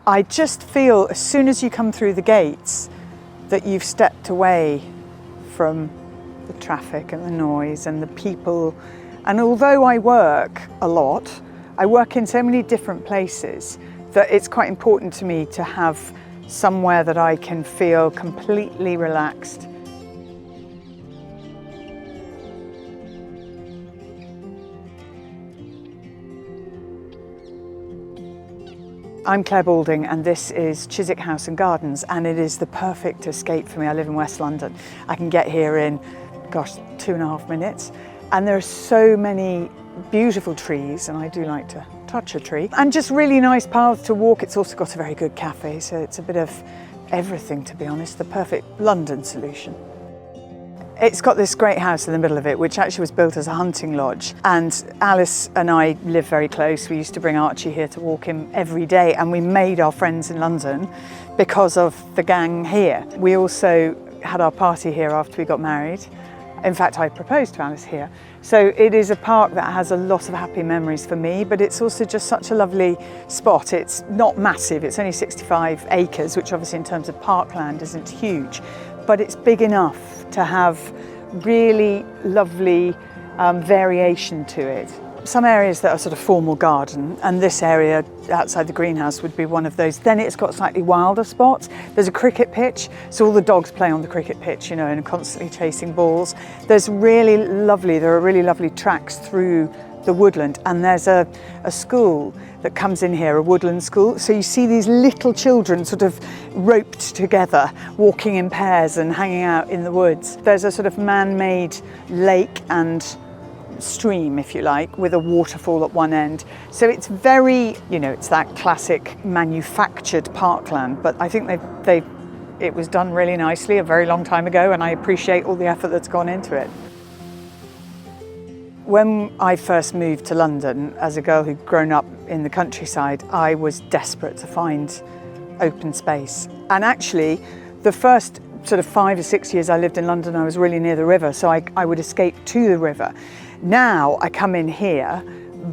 I just feel as soon as you come through the gates that you've stepped away from the traffic and the noise and the people. And although I work a lot, I work in so many different places that it's quite important to me to have somewhere that I can feel completely relaxed. I'm Clare Balding and this is Chiswick House and Gardens, and it is the perfect escape for me. I live in West London. I can get here in, gosh, 2.5 minutes. And there are so many beautiful trees, and I do like to touch a tree. And just really nice paths to walk. It's also got a very good cafe, so it's a bit of everything, to be honest. The perfect London solution. It's got this great house in the middle of it, which actually was built as a hunting lodge. And Alice and I live very close. We used to bring Archie here to walk him every day, and we made our friends in London because of the gang here. We also had our party here after we got married. In fact, I proposed to Alice here. So it is a park that has a lot of happy memories for me, but it's also just such a lovely spot. It's not massive, it's only 65 acres, which obviously in terms of parkland isn't huge, but it's big enough to have really lovely variation to it. Some areas that are sort of formal garden, and this area outside the greenhouse would be one of those. Then it's got slightly wilder spots. There's a cricket pitch, so all the dogs play on the cricket pitch, you know, and are constantly chasing balls. There are really lovely tracks through the woodland, and there's a school that comes in here, a woodland school. So you see these little children sort of roped together, walking in pairs and hanging out in the woods. There's a sort of man-made lake and stream, if you like, with a waterfall at one end. So it's very, you know, it's that classic manufactured parkland, but I think it was done really nicely a very long time ago, and I appreciate all the effort that's gone into it. When I first moved to London as a girl who'd grown up in the countryside, I was desperate to find open space. And actually, the first sort of 5 or 6 years I lived in London, I was really near the river, so I would escape to the river. Now I come in here,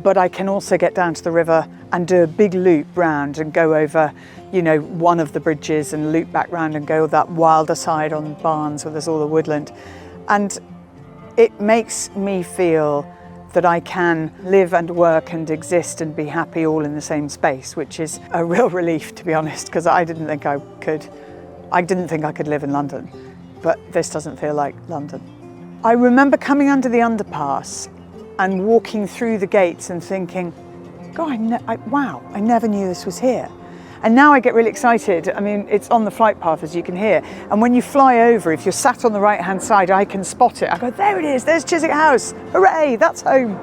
but I can also get down to the river and do a big loop round and go over, you know, one of the bridges and loop back round and go that wilder side on Barnes where there's all the woodland. And it makes me feel that I can live and work and exist and be happy all in the same space, which is a real relief, to be honest, because I didn't think I could live in London, but this doesn't feel like London. I remember coming under the underpass and walking through the gates and thinking, God, wow, I never knew this was here. And now I get really excited. I mean, it's on the flight path, as you can hear. And when you fly over, if you're sat on the right-hand side, I can spot it. I go, there it is, there's Chiswick House. Hooray, that's home.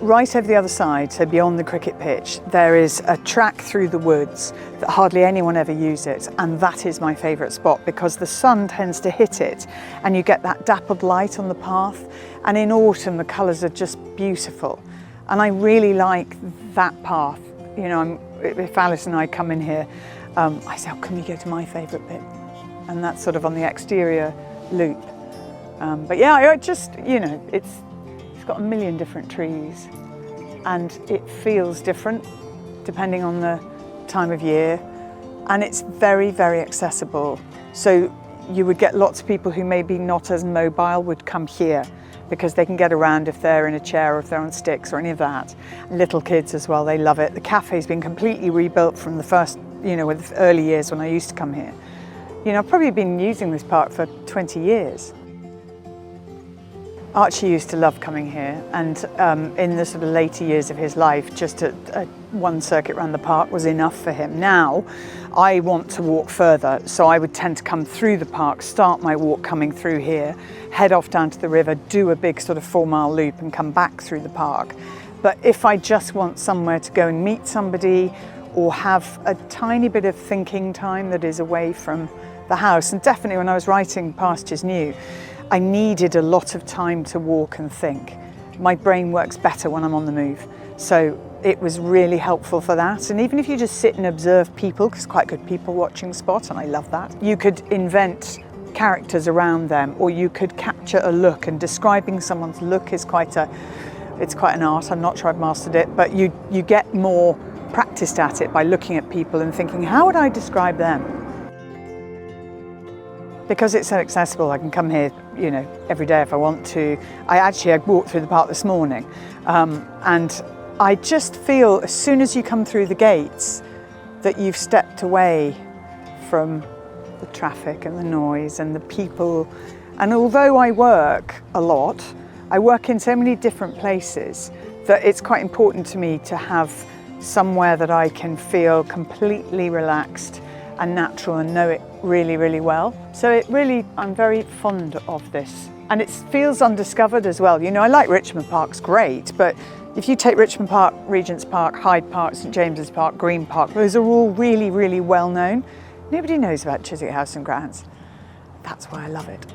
Right over the other side, so beyond the cricket pitch, there is a track through the woods that hardly anyone ever uses, and that is my favourite spot because the sun tends to hit it and you get that dappled light on the path, and in autumn the colours are just beautiful. And I really like that path. You know, if Alice and I come in here, I say, oh, can we go to my favourite bit? And that's sort of on the exterior loop. But yeah, I just, you know, it's got a million different trees and it feels different depending on the time of year, and it's very, very accessible. So you would get lots of people who maybe not as mobile would come here because they can get around if they're in a chair or if they're on sticks or any of that. Little kids as well, they love it. The cafe's been completely rebuilt from the first, you know, with the early years when I used to come here. You know, I've probably been using this park for 20 years. Archie used to love coming here, and in the sort of later years of his life, just one circuit around the park was enough for him. Now, I want to walk further, so I would tend to come through the park, start my walk coming through here, head off down to the river, do a big sort of 4-mile loop and come back through the park. But if I just want somewhere to go and meet somebody or have a tiny bit of thinking time that is away from the house, and definitely when I was writing Pastures New, I needed a lot of time to walk and think. My brain works better when I'm on the move. So it was really helpful for that. And even if you just sit and observe people, because it's quite a good people watching spot, and I love that, you could invent characters around them, or you could capture a look, and describing someone's look is quite an art. I'm not sure I've mastered it, but you get more practiced at it by looking at people and thinking, how would I describe them? Because it's so accessible, I can come here, you know, every day if I want to. I walked through the park this morning, and I just feel as soon as you come through the gates that you've stepped away from the traffic and the noise and the people. And although I work a lot, I work in so many different places that it's quite important to me to have somewhere that I can feel completely relaxed and natural and know it really, really well. So I'm very fond of this. And it feels undiscovered as well. You know, I like Richmond Park's great, but if you take Richmond Park, Regent's Park, Hyde Park, St James's Park, Green Park, those are all really, really well known. Nobody knows about Chiswick House and grounds. That's why I love it.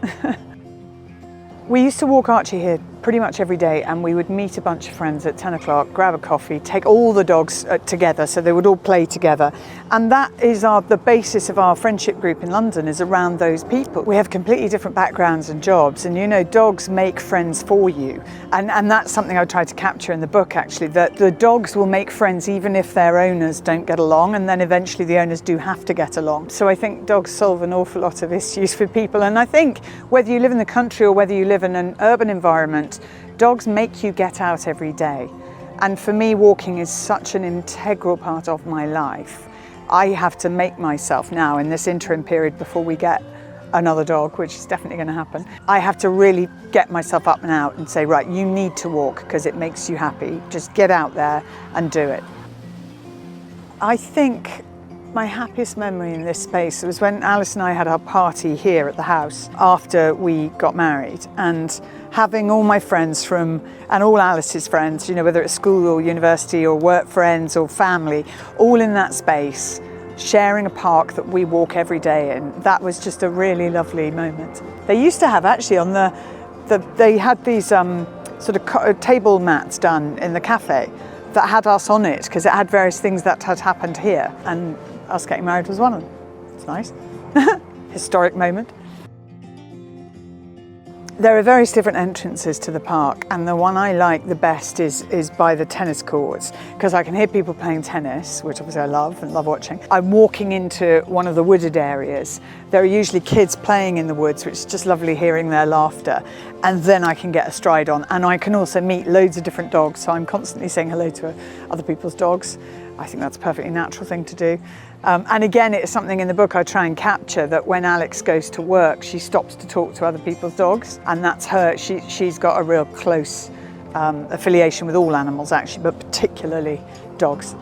We used to walk Archie here pretty much every day, and we would meet a bunch of friends at 10 o'clock, grab a coffee, take all the dogs together so they would all play together. And that is the basis of our friendship group in London, is around those people. We have completely different backgrounds and jobs, and you know, dogs make friends for you. And that's something I tried to capture in the book, actually, that the dogs will make friends even if their owners don't get along, and then eventually the owners do have to get along. So I think dogs solve an awful lot of issues for people. And I think whether you live in the country or whether you live in an urban environment, dogs make you get out every day. And for me, walking is such an integral part of my life. I have to make myself now, in this interim period before we get another dog, which is definitely going to happen, I have to really get myself up and out and say, right, you need to walk because it makes you happy. Just get out there and do it. I think my happiest memory in this space was when Alice and I had our party here at the house after we got married, and having all my friends and all Alice's friends, you know, whether it's school or university or work friends or family, all in that space, sharing a park that we walk every day in. That was just a really lovely moment. They used to have actually they had these sort of table mats done in the cafe that had us on it because it had various things that had happened here, and us getting married was one of them. It's nice. Historic moment. There are various different entrances to the park, and the one I like the best is by the tennis courts, because I can hear people playing tennis, which obviously I love and love watching. I'm walking into one of the wooded areas. There are usually kids playing in the woods, which is just lovely hearing their laughter, and then I can get a stride on, and I can also meet loads of different dogs, so I'm constantly saying hello to other people's dogs. I think that's a perfectly natural thing to do. And again, it's something in the book I try and capture, that when Alex goes to work, she stops to talk to other people's dogs, and that's her. She's got a real close affiliation with all animals, actually, but particularly dogs.